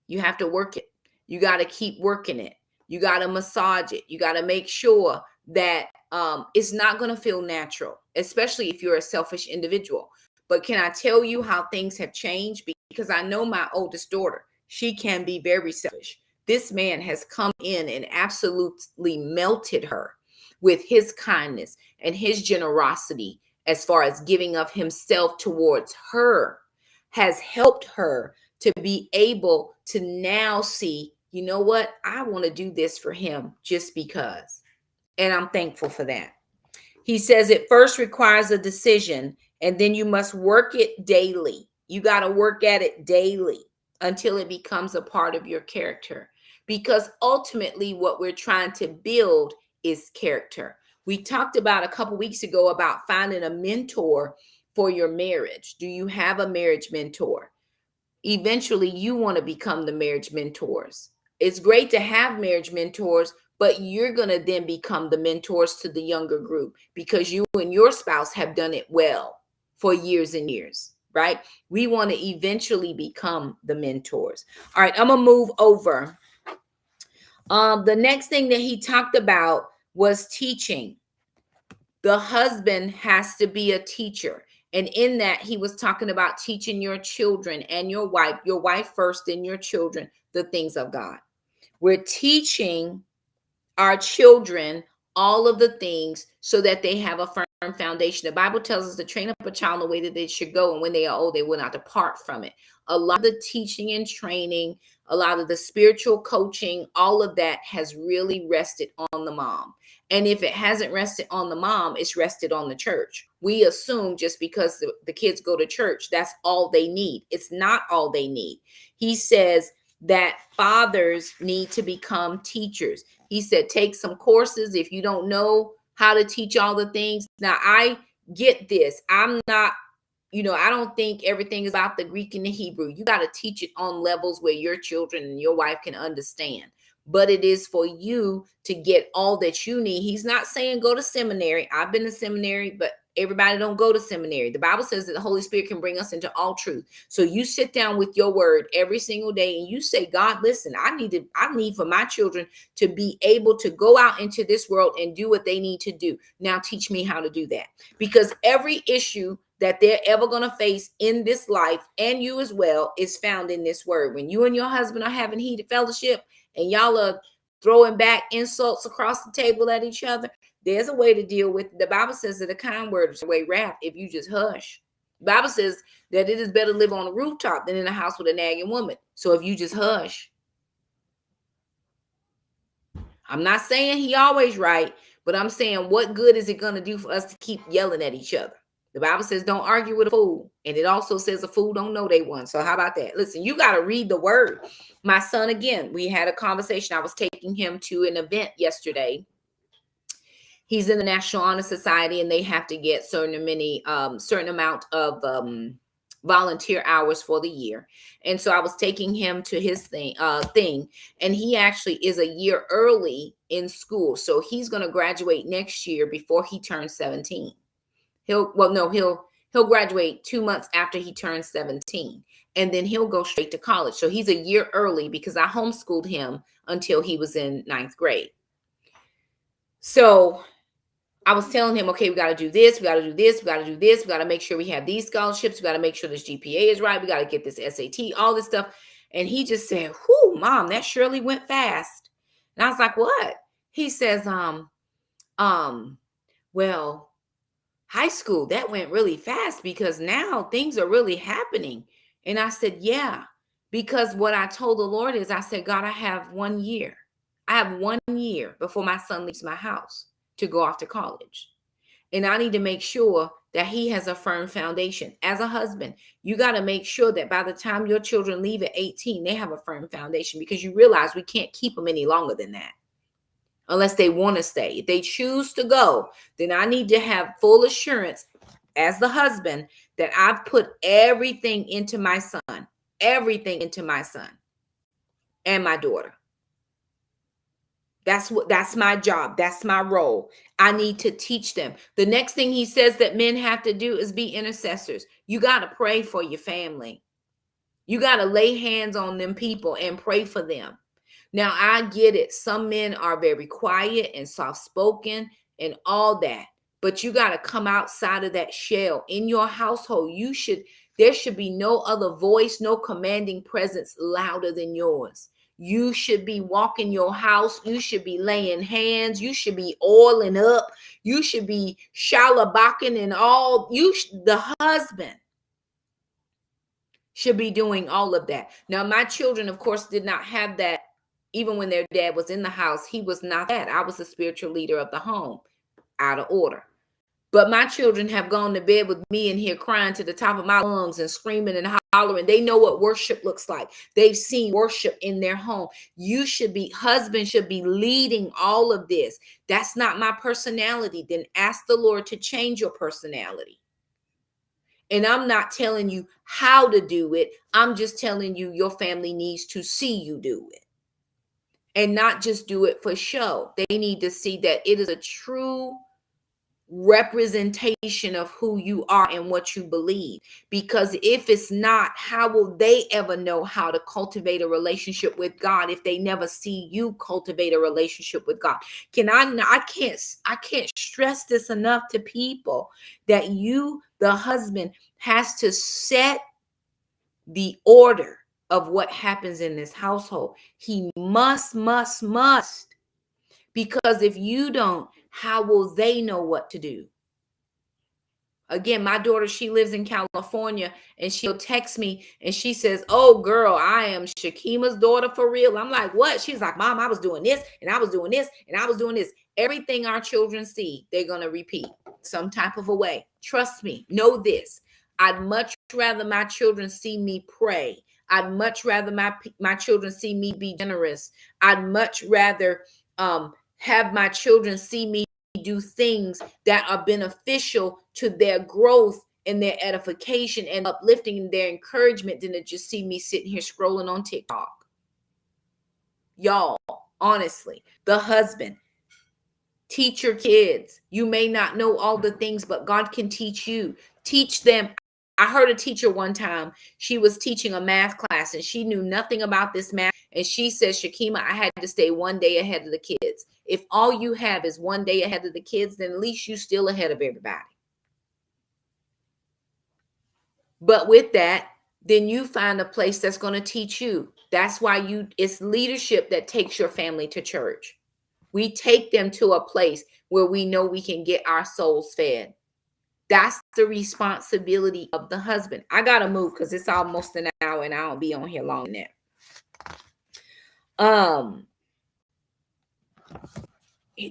You have to work it. You got to keep working it. You got to massage it. You got to make sure that it's not going to feel natural, especially if you're a selfish individual. But can I tell you how things have changed? Because I know my oldest daughter, she can be very selfish. This man has come in and absolutely melted her with his kindness and his generosity, as far as giving of himself towards her, has helped her to be able to now see, you know what? I want to do this for him just because. And I'm thankful for that. He says it first requires a decision, and then you must work it daily. You got to work at it daily until it becomes a part of your character. Because ultimately, what we're trying to build is character. We talked about a couple weeks ago about finding a mentor for your marriage. Do you have a marriage mentor? Eventually, you want to become the marriage mentors. It's great to have marriage mentors, but you're going to then become the mentors to the younger group because you and your spouse have done it well for years and years, right? We want to eventually become the mentors. All right, I'm going to move over. The next thing that he talked about was teaching. The husband has to be a teacher. And in that, he was talking about teaching your children and your wife first and your children, the things of God. We're teaching our children all of the things so that they have a firm foundation. The Bible tells us to train up a child in the way that they should go, and when they are old, they will not depart from it. A lot of the teaching and training, a lot of the spiritual coaching, all of that has really rested on the mom. And if it hasn't rested on the mom, it's rested on the church. We assume just because the kids go to church, that's all they need. It's not all they need. He says that fathers need to become teachers. He said, take some courses if you don't know how to teach all the things. Now, I get this. I'm not, I don't think everything is about the Greek and the Hebrew. You got to teach it on levels where your children and your wife can understand. But it is for you to get all that you need. He's not saying go to seminary. I've been to seminary, but everybody don't go to seminary. The Bible says that the Holy Spirit can bring us into all truth. So you sit down with your word every single day and you say, God, listen, I need for my children to be able to go out into this world and do what they need to do. Now teach me how to do that. Because every issue that they're ever going to face in this life, and you as well, is found in this word. When you and your husband are having heated fellowship and y'all are throwing back insults across the table at each other, there's a way to deal with it. The Bible says that a kind word is away wrath if you just hush. The Bible says that it is better to live on a rooftop than in a house with a nagging woman. So if you just hush. I'm not saying he always right, but I'm saying what good is it going to do for us to keep yelling at each other? The Bible says don't argue with a fool. And it also says a fool don't know they won. So how about that? Listen, you got to read the word. My son, again, we had a conversation. I was taking him to an event yesterday. He's in the National Honor Society, and they have to get certain amount of volunteer hours for the year. And so I was taking him to his thing, and he actually is a year early in school. So he's going to graduate next year before he turns 17. He'll graduate 2 months after he turns 17, and then he'll go straight to college. So he's a year early because I homeschooled him until he was in 9th grade. So I was telling him, okay, we got to do this, we got to do this, we got to do this, we got to make sure we have these scholarships, we got to make sure this GPA is right, we got to get this SAT, all this stuff. And he just said, whoo, Mom, that surely went fast. And I was like, what? He says, well, high school, that went really fast because now things are really happening. And I said, yeah, because what I told the Lord is, I said, God, I have 1 year. I have 1 year before my son leaves my house to go off to college. And I need to make sure that he has a firm foundation. As a husband, you got to make sure that by the time your children leave at 18, they have a firm foundation, because you realize we can't keep them any longer than that unless they want to stay. If they choose to go, then I need to have full assurance as the husband that I've put everything into my son and my daughter. That's my job. That's my role. I need to teach them. The next thing he says that men have to do is be intercessors. You got to pray for your family. You got to lay hands on them people and pray for them. Now, I get it. Some men are very quiet and soft-spoken and all that, but you got to come outside of that shell. In your household, there should be no other voice, no commanding presence louder than yours. You should be walking your house. You should be laying hands. You should be oiling up. You should be shalabaking and all. The husband should be doing all of that. Now, my children, of course, did not have that. Even when their dad was in the house, he was not that. I was the spiritual leader of the home, out of order. But my children have gone to bed with me in here crying to the top of my lungs and screaming and hollering. They know what worship looks like. They've seen worship in their home. Husband should be leading all of this. That's not my personality. Then ask the Lord to change your personality. And I'm not telling you how to do it. I'm just telling you your family needs to see you do it. And not just do it for show. They need to see that it is a true representation of who you are and what you believe. Because if it's not, how will they ever know how to cultivate a relationship with God if they never see you cultivate a relationship with God? I can't stress this enough to people that the husband, has to set the order of what happens in this household. He must. Because if you don't, how will they know what to do? Again, my daughter, she lives in California, and she'll text me and she says, oh girl, I am Shakema's daughter for real. I'm like, what? She's like, Mom, I was doing this and I was doing this and I was doing this. Everything our children see, they're going to repeat some type of a way. Trust me, know this. I'd much rather my children see me pray. I'd much rather my children see me be generous. I'd much rather have my children see me do things that are beneficial to their growth and their edification and uplifting and their encouragement than to just see me sitting here scrolling on TikTok. Y'all, honestly, the husband, teach your kids. You may not know all the things, but God can teach you. Teach them. I heard a teacher one time, she was teaching a math class and she knew nothing about this math. And she said, Shakema, I had to stay 1 day ahead of the kids. If all you have is 1 day ahead of the kids, then at least you're still ahead of everybody. But with that, then you find a place that's going to teach you. That's why it's leadership that takes your family to church. We take them to a place where we know we can get our souls fed. That's the responsibility of the husband. I got to move because it's almost an hour and I don't be on here long enough.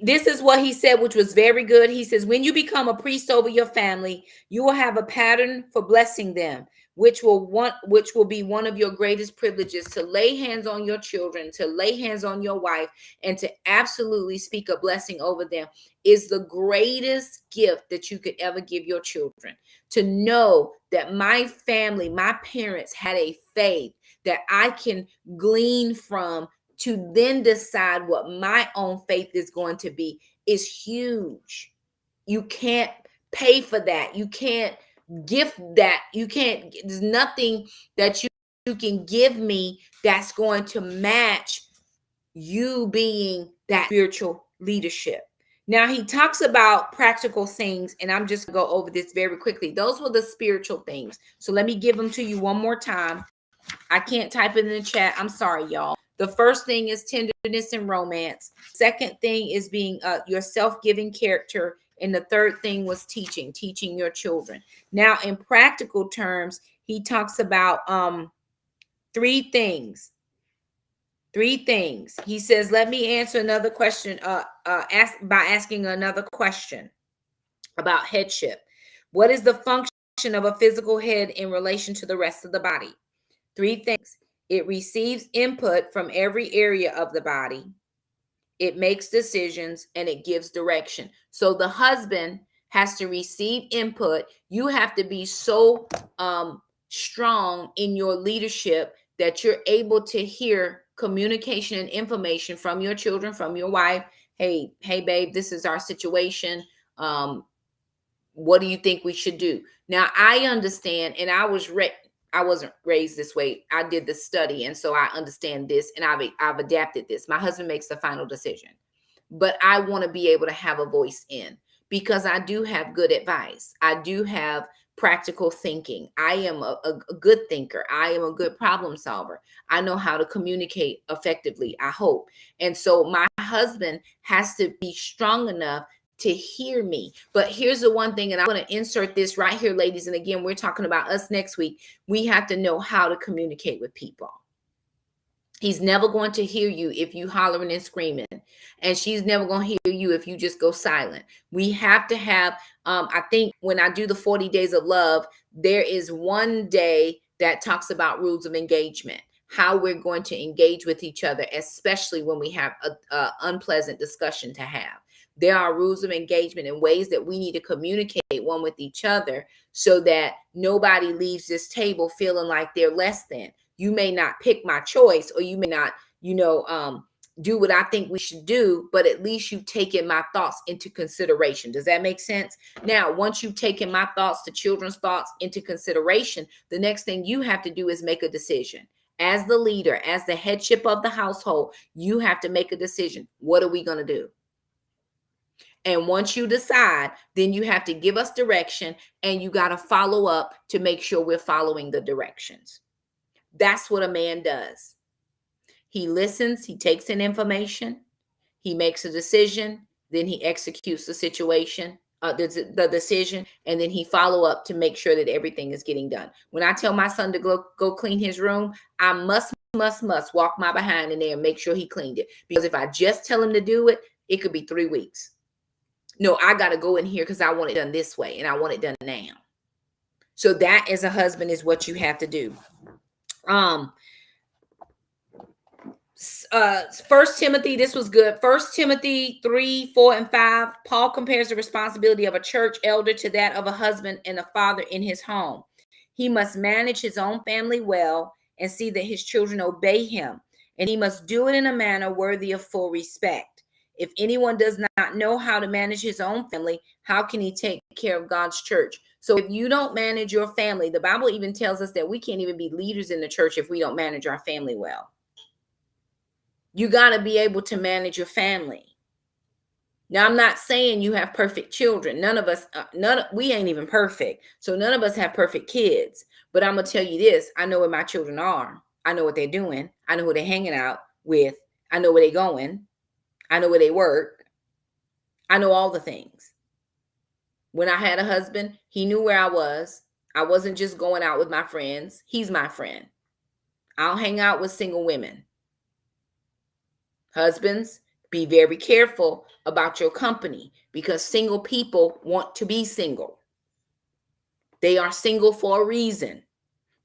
This is what he said, which was very good. He says, when you become a priest over your family, you will have a pattern for blessing them. which will be one of your greatest privileges, to lay hands on your children, to lay hands on your wife, and to absolutely speak a blessing over them, is the greatest gift that you could ever give your children. To know that my family, my parents had a faith that I can glean from to then decide what my own faith is going to be is huge. You can't pay for that. You can't gift that. You can't, there's nothing that you can give me that's going to match you being that spiritual leadership. Now he talks about practical things, and I'm just going to go over this very quickly. Those were the spiritual things. So let me give them to you one more time. I can't type it in the chat. I'm sorry, y'all. The first thing is tenderness and romance. Second thing is being your self-giving character. And the third thing was teaching your children. Now, in practical terms, he talks about three things. He says, let me answer another question by asking another question about headship. What is the function of a physical head in relation to the rest of the body? Three things. It receives input from every area of the body. It makes decisions, and it gives direction. So the husband has to receive input. You have to be so strong in your leadership that you're able to hear communication and information from your children, from your wife. Hey, babe, this is our situation. What do you think we should do? Now, I understand, and I wasn't raised this way. I did the study, and so I understand this, and I've adapted this. My husband makes the final decision, but I want to be able to have a voice in, because I do have good advice. I do have practical thinking. I am a good thinker. I am a good problem solver. I know how to communicate effectively, I hope. And so my husband has to be strong enough to hear me. But here's the one thing, and I'm going to insert this right here, ladies. And again, we're talking about us next week. We have to know how to communicate with people. He's never going to hear you if you hollering and screaming, and she's never going to hear you if you just go silent. We have to have, I think when I do the 40 days of love, there is one day that talks about rules of engagement, how we're going to engage with each other, especially when we have a unpleasant discussion to have. There are rules of engagement and ways that we need to communicate one with each other so that nobody leaves this table feeling like they're less than. You may not pick my choice, or you may not, do what I think we should do, but at least you've taken my thoughts into consideration. Does that make sense? Now, once you've taken my thoughts, the children's thoughts into consideration, the next thing you have to do is make a decision. As the leader, as the headship of the household, you have to make a decision. What are we going to do? And once you decide, then you have to give us direction, and you got to follow up to make sure we're following the directions. That's what a man does. He listens, he takes in information, he makes a decision, then he executes the situation, the decision, and then he follow up to make sure that everything is getting done. When I tell my son to go clean his room, I must walk my behind in there and make sure he cleaned it. Because if I just tell him to do it, it could be 3 weeks. No, I got to go in here because I want it done this way, and I want it done now. So that, as a husband, is what you have to do. 1 Timothy, this was good. 1 Timothy 3, 4, and 5. Paul compares the responsibility of a church elder to that of a husband and a father in his home. He must manage his own family well and see that his children obey him, and he must do it in a manner worthy of full respect. If anyone does not know how to manage his own family, how can he take care of God's church? So if you don't manage your family, the Bible even tells us that we can't even be leaders in the church if we don't manage our family well. You got to be able to manage your family. Now, I'm not saying you have perfect children. None of us, we ain't even perfect. So none of us have perfect kids. But I'm going to tell you this. I know where my children are. I know what they're doing. I know who they're hanging out with. I know where they're going. I know where they work. I know all the things. When I had a husband, he knew where I was. I wasn't just going out with my friends. He's my friend. I'll hang out with single women. Husbands, be very careful about your company, because single people want to be single. They are single for a reason.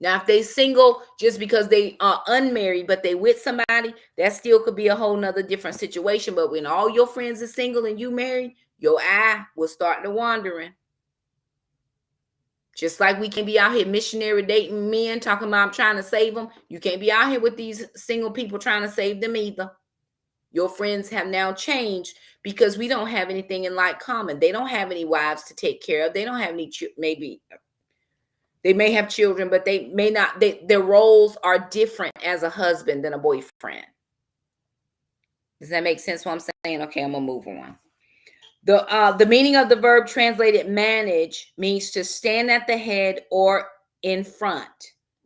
Now, if they single just because they are unmarried, but they with somebody, that still could be a whole nother different situation. But when all your friends are single and you married, your eye will start to wandering. Just like we can't be out here missionary dating men talking about I'm trying to save them. You can't be out here with these single people trying to save them either. Your friends have now changed because we don't have anything in like common. They don't have any wives to take care of. They don't have any, maybe they may have children, but they may not, their roles are different as a husband than a boyfriend. Does that make sense what I'm saying? Okay, I'm going to move on. The meaning of the verb translated manage means to stand at the head or in front.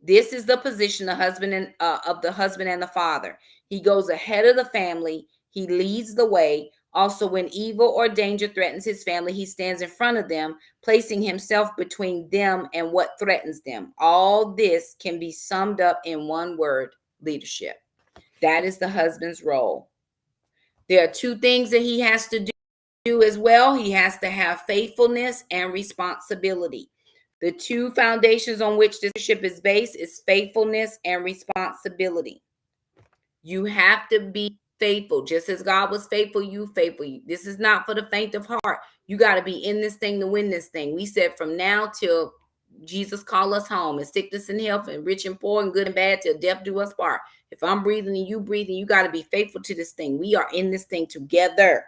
This is the position of the husband and the father. He goes ahead of the family. He leads the way. Also, when evil or danger threatens his family, he stands in front of them, placing himself between them and what threatens them. All this can be summed up in one word: leadership. That is the husband's role. There are two things that he has to do as well. He has to have faithfulness and responsibility. The two foundations on which this leadership is based is faithfulness and responsibility. You have to be faithful. Just as God was faithful, you faithful. This is not for the faint of heart. You got to be in this thing to win this thing. We said from now till Jesus call us home, and sickness and health, and rich and poor, and good and bad, till death do us part. If I'm breathing and you breathing, you got to be faithful to this thing. We are in this thing together.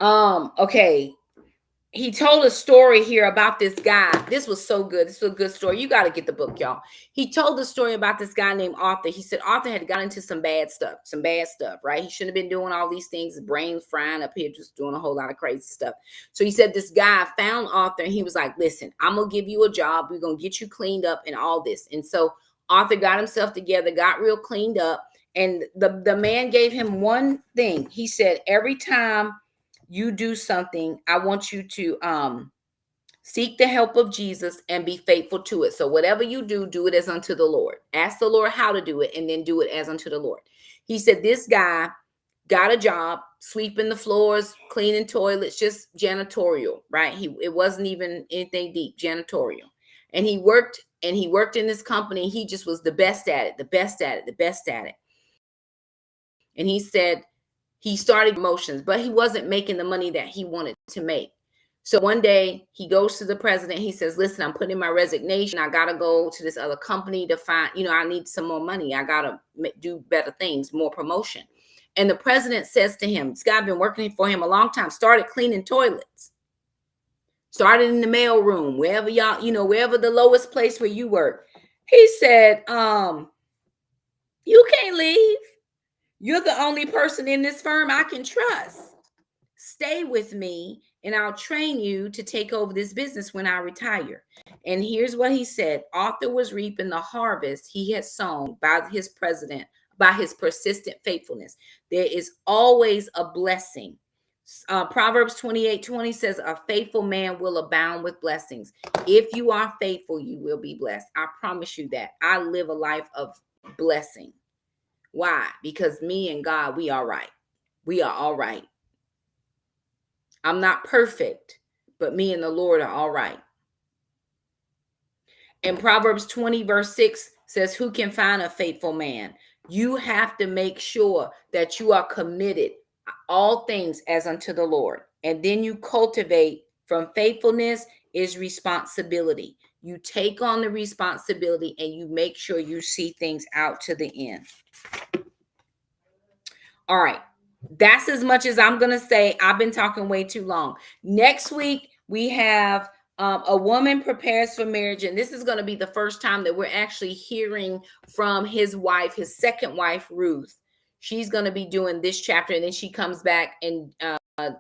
Okay. He told a story here about this guy. This was so good. This was a good story. You got to get the book, y'all. He told the story about this guy named Arthur. He said Arthur had got into some bad stuff, right? He shouldn't have been doing all these things, brains frying up here, just doing a whole lot of crazy stuff. So he said this guy found Arthur and he was like, listen, I'm going to give you a job. We're going to get you cleaned up and all this. And so Arthur got himself together, got real cleaned up. And the man gave him one thing. He said, every time you do something, I want you to seek the help of Jesus and be faithful to it. So whatever you do, do it as unto the Lord. Ask the Lord how to do it and then do it as unto the Lord. He said this guy got a job sweeping the floors, cleaning toilets, just janitorial, right? It wasn't even anything deep, janitorial. And he worked in this company. He just was the best at it, the best at it, the best at it. And he said, he started promotions, but he wasn't making the money that he wanted to make. So one day he goes to the president. He says, listen, I'm putting in my resignation. I got to go to this other company to find, I need some more money. I got to do better things, more promotion. And the president says to him, this guy been working for him a long time, started cleaning toilets, started in the mail room, wherever y'all, wherever the lowest place where you work. He said, you can't leave. You're the only person in this firm I can trust. Stay with me and I'll train you to take over this business when I retire. And here's what he said. Arthur was reaping the harvest he had sown by his persistent faithfulness. There is always a blessing. Proverbs 28:20 says, a faithful man will abound with blessings. If you are faithful, you will be blessed. I promise you that. I live a life of blessing. Why? Because me and God, we are right. We are all right. I'm not perfect, but me and the Lord are all right. And Proverbs 20 verse 6 says, who can find a faithful man? You have to make sure that you are committed, all things as unto the Lord. And then you cultivate from faithfulness is responsibility. You take on the responsibility and you make sure you see things out to the end. All right. That's as much as I'm going to say. I've been talking way too long. Next week, we have a woman prepares for marriage. And this is going to be the first time that we're actually hearing from his wife, his second wife, Ruth. She's going to be doing this chapter. And then she comes back and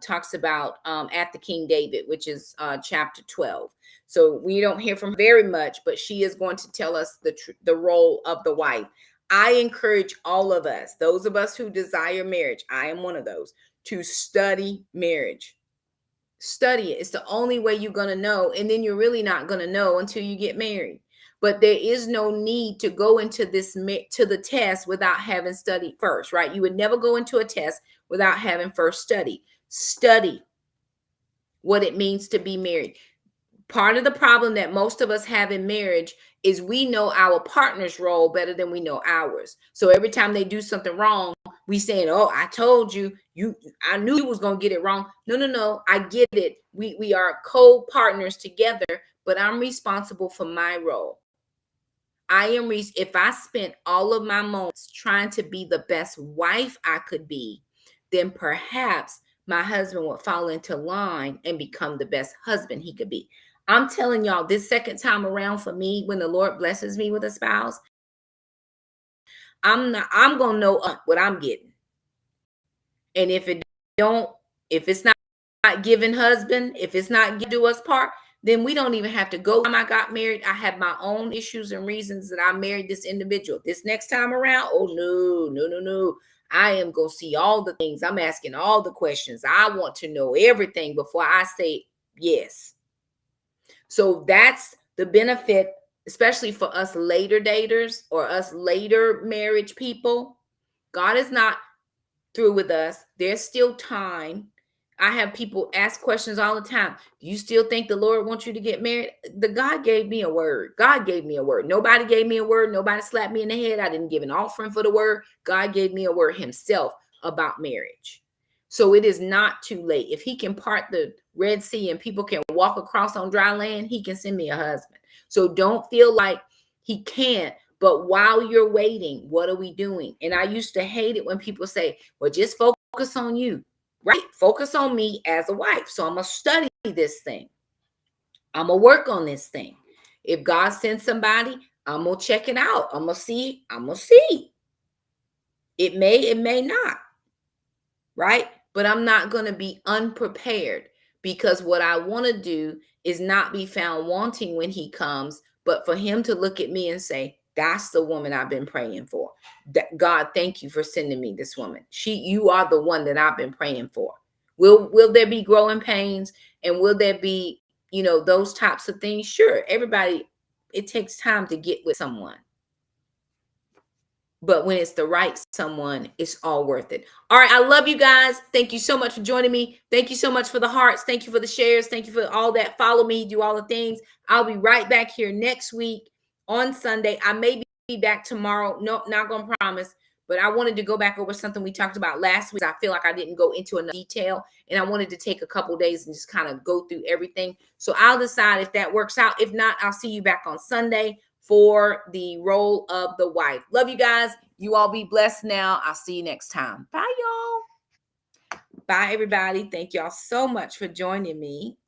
talks about at the King David, which is chapter 12. So we don't hear from very much, but she is going to tell us the role of the wife. I encourage all of us, those of us who desire marriage, I am one of those, to study marriage. Study it. It's the only way you're going to know. And then you're really not going to know until you get married. But there is no need to go into the test without having studied first, right? You would never go into a test without having first studied. Study what it means to be married. Part of the problem that most of us have in marriage is we know our partner's role better than we know ours. So every time they do something wrong, we saying, "Oh, I told you, I knew you was gonna get it wrong." No, no, no, I get it. We are co-partners together, but I'm responsible for my role. If I spent all of my moments trying to be the best wife I could be, then perhaps my husband would fall into line and become the best husband he could be. I'm telling y'all, this second time around for me, when the Lord blesses me with a spouse, I'm gonna know what I'm getting. And don't, if it's not giving husband, if it's not do us part, then we don't even have to go. When I got married, I had my own issues and reasons that I married this individual. This next time around, oh no, no, no, no. I am going to see all the things. I'm asking all the questions. I want to know everything before I say yes. So that's the benefit, especially for us later daters or us later marriage people. God is not through with us. There's still time. I have people ask questions all the time. Do you still think the Lord wants you to get married? God gave me a word. God gave me a word. Nobody gave me a word. Nobody slapped me in the head. I didn't give an offering for the word. God gave me a word himself about marriage. So it is not too late. If he can part the Red Sea and people can walk across on dry land, he can send me a husband. So don't feel like he can't. But while you're waiting, what are we doing? And I used to hate it when people say, well, just focus on you, right? Focus on me as a wife. So I'm going to study this thing. I'm going to work on this thing. If God sends somebody, I'm going to check it out. I'm going to see. I'm going to see. It may not, right? But I'm not going to be unprepared, because what I want to do is not be found wanting when he comes, but for him to look at me and say, that's the woman I've been praying for. God, thank you for sending me this woman. You are the one that I've been praying for. Will there be growing pains, and will there be, those types of things? Sure. Everybody, it takes time to get with someone. But when it's the right someone, it's all worth it. All right. I love you guys. Thank you so much for joining me. Thank you so much for the hearts. Thank you for the shares. Thank you for all that. Follow me, do all the things. I'll be right back here next week on Sunday. I may be back tomorrow. No, not going to promise. But I wanted to go back over something we talked about last week. I feel like I didn't go into enough detail, and I wanted to take a couple days and just kind of go through everything. So I'll decide if that works out. If not, I'll see you back on Sunday for the role of the wife. Love you guys. You all be blessed now. I'll see you next time. Bye, y'all. Bye, everybody. Thank y'all so much for joining me.